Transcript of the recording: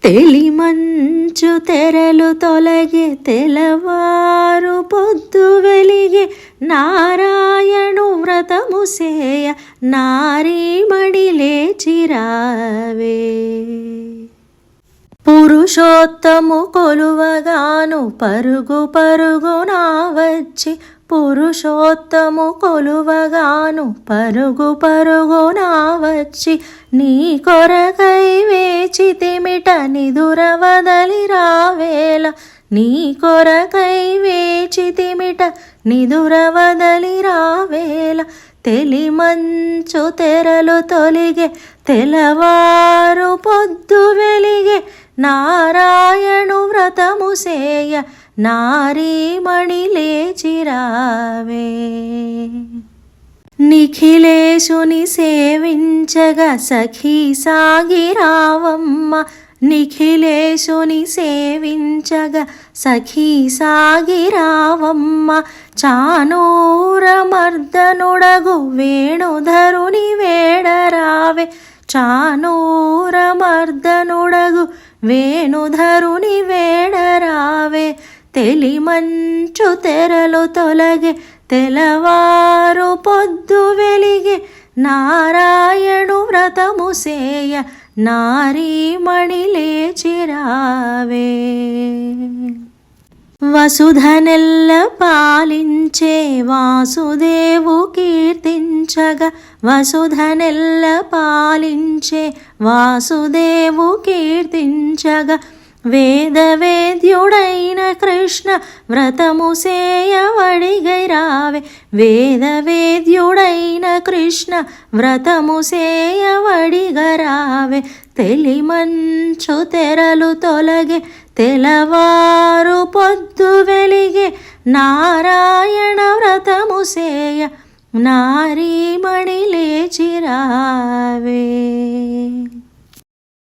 తెలిమంచు తెరలు తొలగే తెలవారు పొద్దు వెలిగే నారాయణు వ్రతము సేయ నారీమణి లేచిరావే. పురుషోత్తము కొలువగాను పరుగు పరుగునా వచ్చి పురుషోత్తము కొలువగాను పరుగు పరుగునా వచ్చి నీ కొరకై వేచితిమిట నిదుర వదలి రావేల నీ కొరకై వేచితిమిట నిదుర వదలి రావేల. తెలిమంచు తెరలు తొలిగే తెలవారు పొద్దు వెలిగే నారాయణు వ్రతము సేయ నారీమణి లేచిరావే. నిఖిలేశుని సేవించగా సఖీ సాగిరావమ్మ నిఖిలేశుని సేవించగా సఖీ సాగిరావమ్మ. చానూర మర్దనుడగు వేణుధరుని వేడరావే చానూర మర్దనుడగు వేణుధరుని వేడరావే. తెలిమంచు తెరలు తొలగే తెలవారు పొద్దు వెలిగే నారాయణు వ్రతము సేయ నారీమణి లేచిరావే. వసుధనెల్ల పాలించే వాసుదేవు కీర్తించగా వసుధనెల్ల పాలించే వాసుదేవు కీర్తించగా వేదవేద్యుడైన కృష్ణ వ్రతము సేయవడిగైరావే వేదవేద్యుడైన కృష్ణ వ్రతము సేయవడిగరావే. తెలిమంచు తెరలు తొలగే తెలవారు పొద్దు వెలిగే నారాయణ వ్రతము సేయ నారీమణి లేచిరావే.